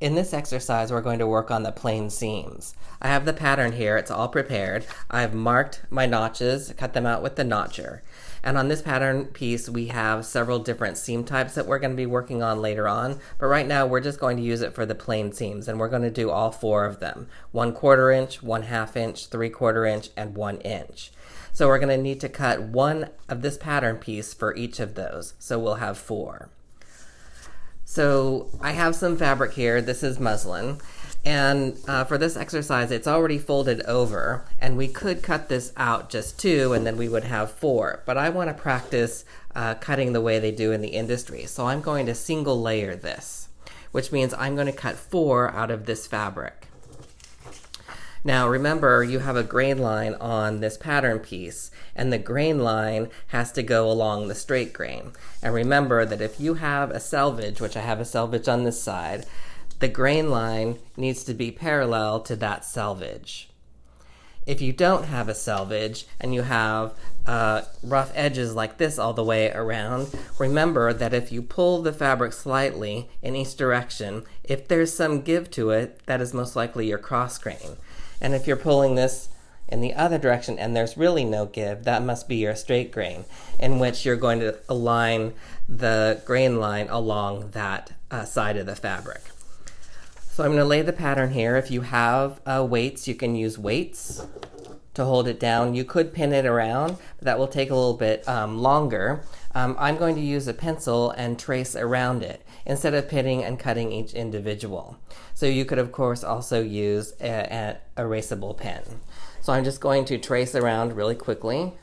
In this exercise, we're going to work on the plain seams. I have the pattern here, it's all prepared. I've marked my notches, cut them out with the notcher. And on this pattern piece, we have several different seam types that we're going to be working on later on. But right now, we're just going to use it for the plain seams, and we're going to do all 4 of them. 1/4 inch, 1/2 inch, 3/4 inch, and 1 inch. So we're going to need to cut 1 of this pattern piece for each of those. So we'll have 4. So I have some fabric here. This is muslin. And for this exercise, it's already folded over, and we could cut this out just 2, and then we would have 4. But I want to practice cutting the way they do in the industry. So I'm going to single layer this, which means I'm going to cut 4 out of this fabric. Now remember, you have a grain line on this pattern piece, and the grain line has to go along the straight grain. And remember that if you have a selvage, which I have a selvage on this side, the grain line needs to be parallel to that selvage. If you don't have a selvage and you have rough edges like this all the way around, remember that if you pull the fabric slightly in each direction, if there's some give to it, that is most likely your cross grain. And if you're pulling this in the other direction and there's really no give, that must be your straight grain, in which you're going to align the grain line along that side of the fabric. So I'm going to lay the pattern here. If you have weights, you can use weights to hold it down. You could pin it around, but that will take a little bit longer. I'm going to use a pencil and trace around it instead of pinning and cutting each individual. So you could, of course, also use an erasable pen. So I'm just going to trace around really quickly.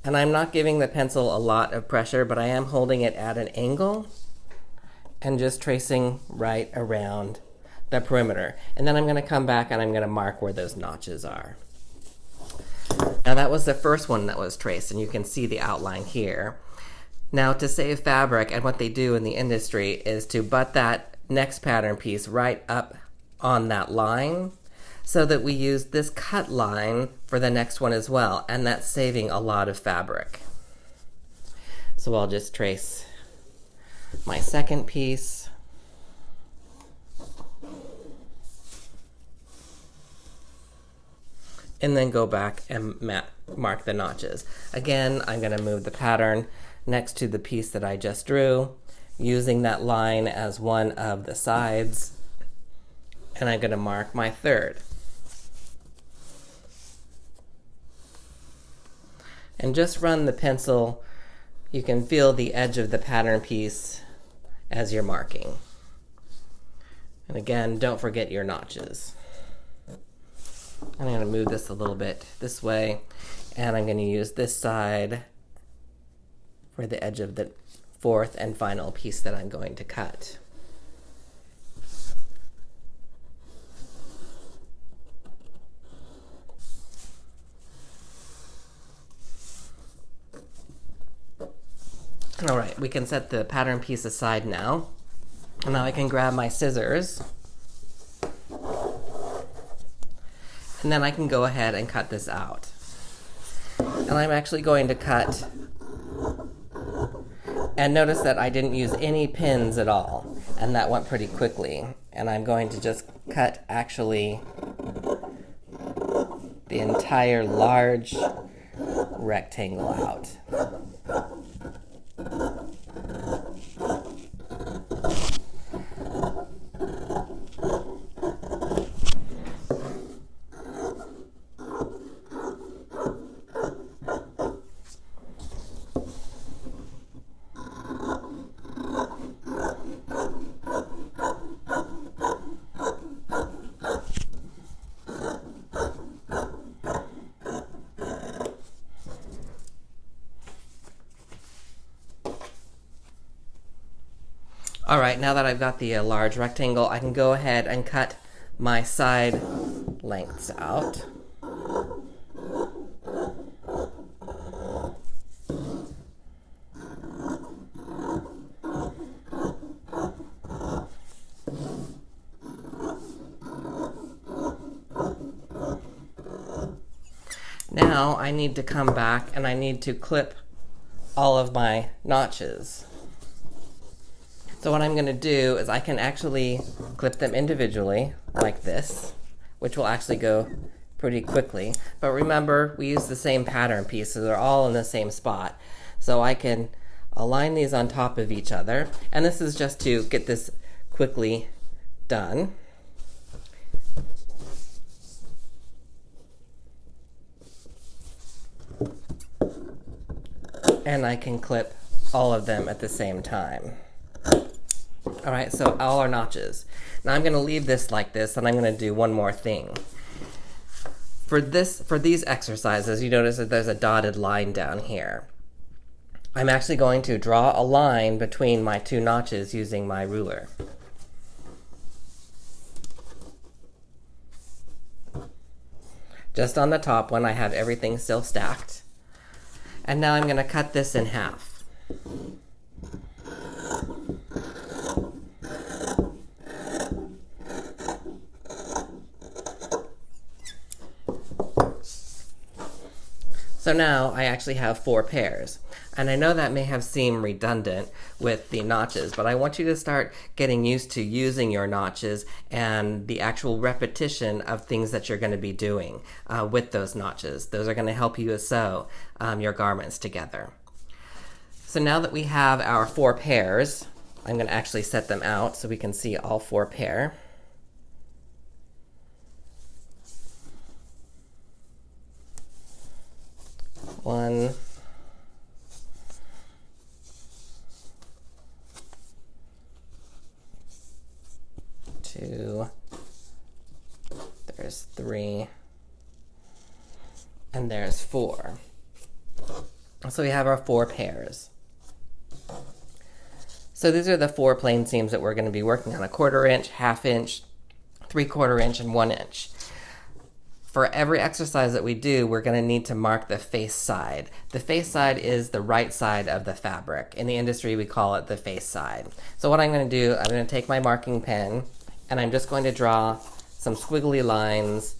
And I'm not giving the pencil a lot of pressure, but I am holding it at an angle and just tracing right around the perimeter. And then I'm going to come back and I'm going to mark where those notches are. Now that was the first one that was traced, and you can see the outline here. Now to save fabric, and what they do in the industry is to butt that next pattern piece right up on that line, so that we use this cut line for the next one as well, and that's saving a lot of fabric. So I'll just trace my second piece. And then go back and mark the notches. Again, I'm going to move the pattern next to the piece that I just drew, using that line as one of the sides, and I'm going to mark my third. And just run the pencil. You can feel the edge of the pattern piece as you're marking. And again, don't forget your notches. I'm going to move this a little bit this way, and I'm going to use this side for the edge of the 4th and final piece that I'm going to cut. All right, we can set the pattern piece aside now. And now I can grab my scissors, and then I can go ahead and cut this out. And I'm actually going to cut, and notice that I didn't use any pins at all, and that went pretty quickly. And I'm going to just cut actually the entire large rectangle out. All right, now that I've got the large rectangle, I can go ahead and cut my side lengths out. Now I need to come back and I need to clip all of my notches. So what I'm going to do is I can actually clip them individually like this, which will actually go pretty quickly. But remember, we use the same pattern piece, so they're all in the same spot. So I can align these on top of each other, and this is just to get this quickly done. And I can clip all of them at the same time. All right, so all our notches. Now I'm going to leave this like this, and I'm going to do one more thing. For these exercises, you notice that there's a dotted line down here. I'm actually going to draw a line between my two notches using my ruler. Just on the top one, I have everything still stacked. And now I'm going to cut this in half. So now I actually have 4 pairs. And I know that may have seemed redundant with the notches, but I want you to start getting used to using your notches and the actual repetition of things that you're going to be doing with those notches. Those are going to help you sew your garments together. So now that we have our 4 pairs, I'm going to actually set them out so we can see all 4 pair. One, two, there's 3, and there's 4. So we have our 4 pairs. So these are the 4 plain seams that we're going to be working on: 1/4 inch, 1/2 inch, 3/4 inch, and 1 inch. For every exercise that we do, we're going to need to mark the face side. The face side is the right side of the fabric. In the industry, we call it the face side. So what I'm going to do, I'm going to take my marking pen, and I'm just going to draw some squiggly lines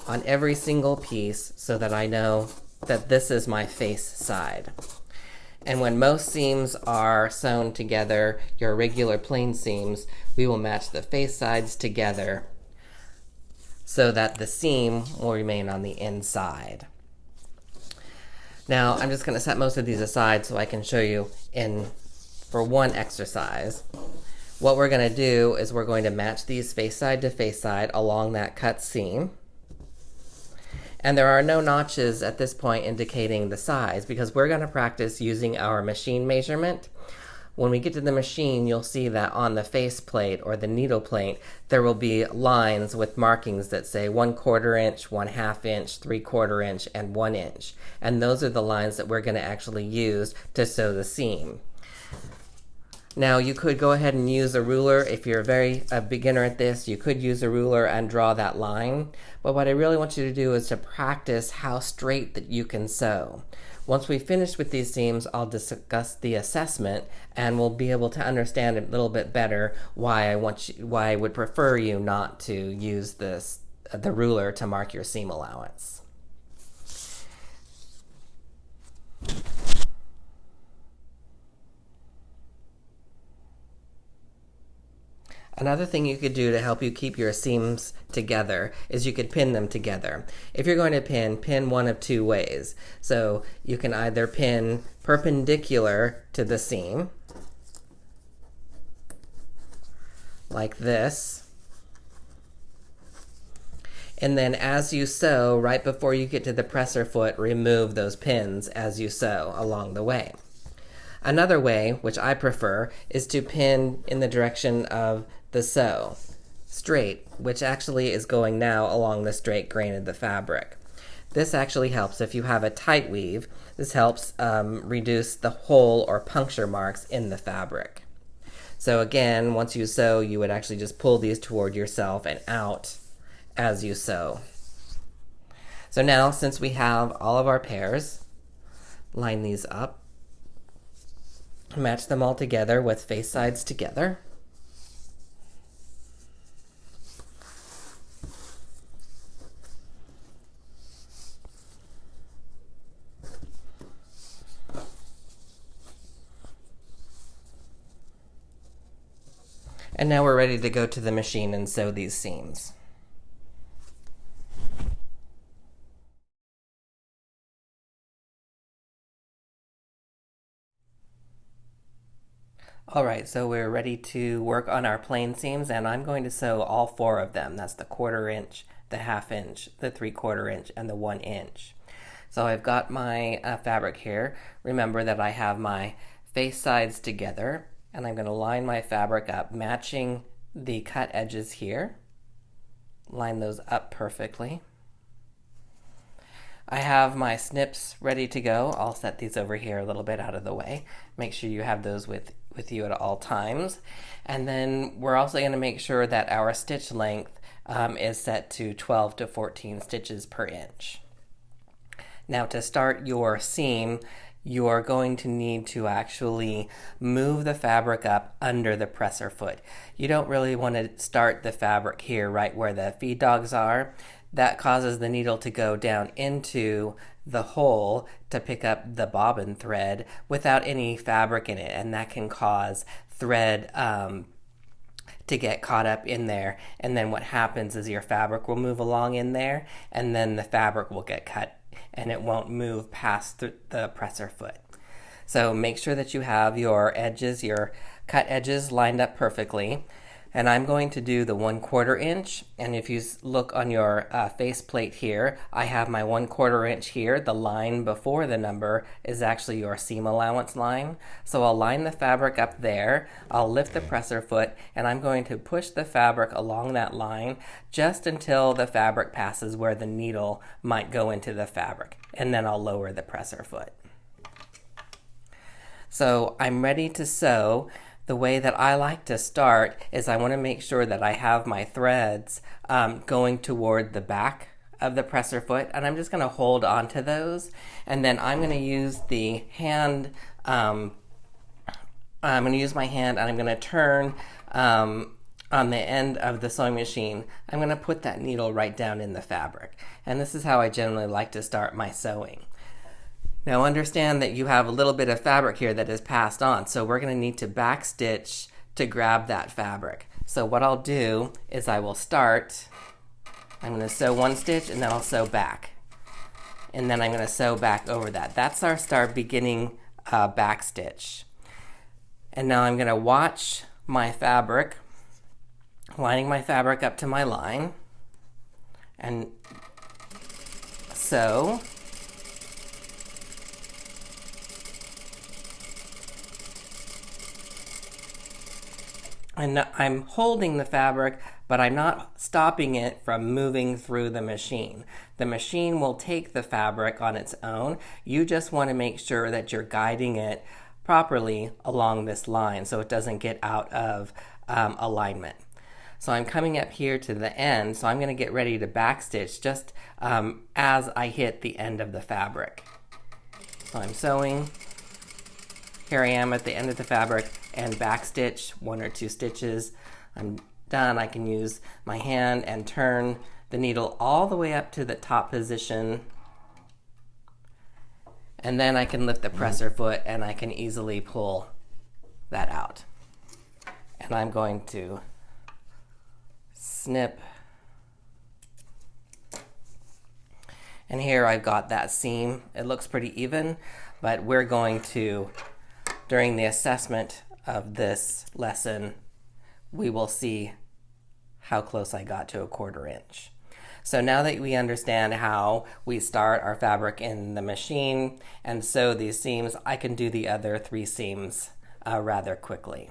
on every single piece so that I know that this is my face side. And when most seams are sewn together, your regular plain seams, we will match the face sides together so that the seam will remain on the inside. Now, I'm just going to set most of these aside so I can show you for one exercise. What we're going to do is we're going to match these face side to face side along that cut seam. And there are no notches at this point indicating the size because we're going to practice using our machine measurement. When we get to the machine, you'll see that on the face plate or the needle plate, there will be lines with markings that say 1/4 inch, 1/2 inch, 3/4 inch, and 1 inch. And those are the lines that we're going to actually use to sew the seam. Now, you could go ahead and use a ruler. If you're a beginner at this, you could use a ruler and draw that line. But what I really want you to do is to practice how straight that you can sew. Once we finish with these seams, I'll discuss the assessment, and we'll be able to understand a little bit better why I would prefer you not to use the ruler to mark your seam allowance. Another thing you could do to help you keep your seams together is you could pin them together. If you're going to pin one of 2 ways. So you can either pin perpendicular to the seam, like this, and then as you sew, right before you get to the presser foot, remove those pins as you sew along the way. Another way, which I prefer, is to pin in the direction of the sew, straight, which actually is going now along the straight grain of the fabric. This actually helps if you have a tight weave. This helps reduce the hole or puncture marks in the fabric. So again, once you sew, you would actually just pull these toward yourself and out as you sew. So now, since we have all of our pairs, line these up, match them all together with face sides together. And now we're ready to go to the machine and sew these seams. Alright, so we're ready to work on our plain seams, and I'm going to sew all 4 of them. That's the 1/4 inch, the 1/2 inch, the 3/4 inch, and the 1 inch. So I've got my fabric here. Remember that I have my face sides together, and I'm going to line my fabric up, matching the cut edges here. Line those up perfectly. I have my snips ready to go. I'll set these over here a little bit out of the way. Make sure you have those with you at all times. And then we're also going to make sure that our stitch length is set to 12 to 14 stitches per inch. Now to start your seam, you're going to need to actually move the fabric up under the presser foot. You don't really want to start the fabric here right where the feed dogs are. That causes the needle to go down into the hole to pick up the bobbin thread without any fabric in it, and that can cause thread to get caught up in there, and then what happens is your fabric will move along in there, and then the fabric will get cut and it won't move past the presser foot. So make sure that you have your edges, your cut edges lined up perfectly. And I'm going to do the 1/4 inch, and if you look on your face plate here, I have my 1/4 inch here. The line before the number is actually your seam allowance line. So I'll line the fabric up there, I'll lift the presser foot, and I'm going to push the fabric along that line just until the fabric passes where the needle might go into the fabric, and then I'll lower the presser foot. So I'm ready to sew. The way that I like to start is I want to make sure that I have my threads going toward the back of the presser foot, and I'm just going to hold on to those, and then I'm going to use the hand, I'm going to use my hand, and I'm going to turn on the end of the sewing machine. I'm going to put that needle right down in the fabric, and this is how I generally like to start my sewing. Now understand that you have a little bit of fabric here that is passed on, so we're going to need to back stitch to grab that fabric. So what I'll do is I will start, I'm going to sew 1 stitch and then I'll sew back. And then I'm going to sew back over that. That's our start beginning back stitch. And now I'm going to watch my fabric, lining my fabric up to my line, and sew. And I'm holding the fabric, but I'm not stopping it from moving through the machine. The machine will take the fabric on its own. You just want to make sure that you're guiding it properly along this line so it doesn't get out of alignment. So I'm coming up here to the end, so I'm going to get ready to backstitch just as I hit the end of the fabric. So I'm sewing. Here I am at the end of the fabric, and backstitch 1 or 2 stitches. I'm done. I can use my hand and turn the needle all the way up to the top position, and then I can lift the presser foot and I can easily pull that out. And I'm going to snip, and here I've got that seam. It looks pretty even, but we're going to, during the assessment of this lesson, we will see how close I got to 1/4 inch. So now that we understand how we start our fabric in the machine and sew these seams, I can do the other 3 seams rather quickly.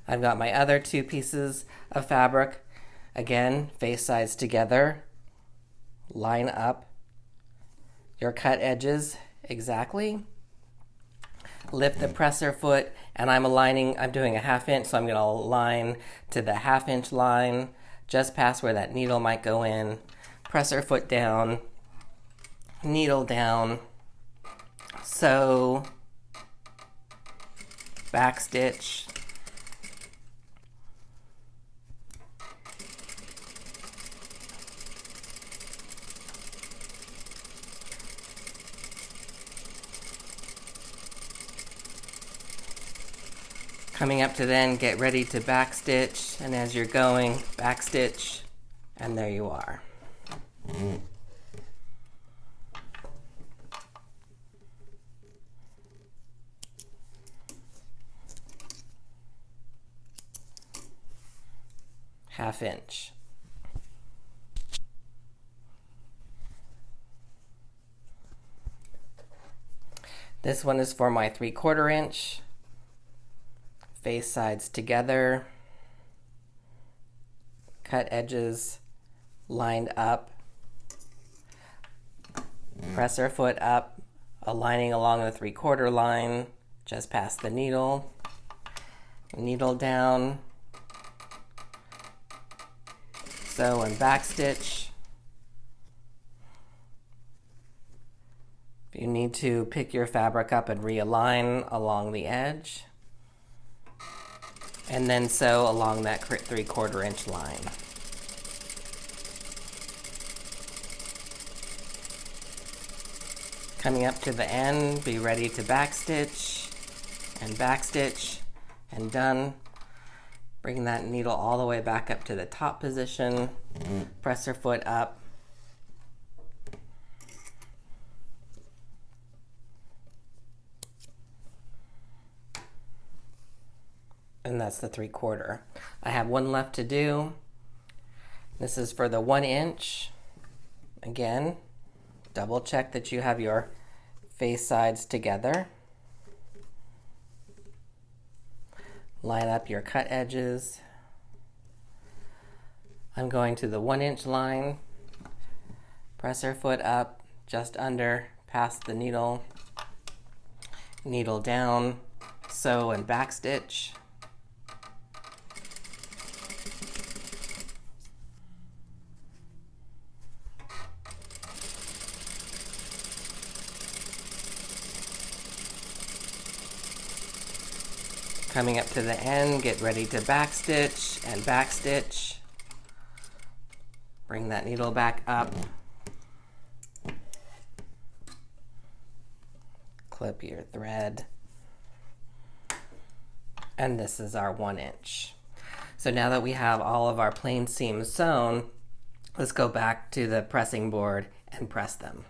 I've got my other 2 pieces of fabric. Again, face sides together, line up your cut edges exactly, lift the presser foot, and I'm doing a 1/2 inch, so I'm going to align to the 1/2 inch line, just past where that needle might go in, presser foot down, needle down, sew, back stitch, Coming up to then, get ready to backstitch, and as you're going, backstitch, and there you are. Half inch. This one is for my 3/4 inch. Face sides together, cut edges lined up, presser foot up, aligning along the 3/4 line, just past the needle, needle down, sew and backstitch. If you need to pick your fabric up and realign along the edge, and then sew along that 3/4 inch line. Coming up to the end, be ready to backstitch, and done. Bring that needle all the way back up to the top position, presser foot up, and that's the 3/4. I have one left to do. This is for the 1 inch. Again, double check that you have your face sides together. Line up your cut edges. I'm going to the 1 inch line, presser foot up, just under, past the needle, needle down, sew and backstitch. Coming up to the end, get ready to backstitch and backstitch. Bring that needle back up. Clip your thread. And this is our 1 inch. So now that we have all of our plain seams sewn, let's go back to the pressing board and press them.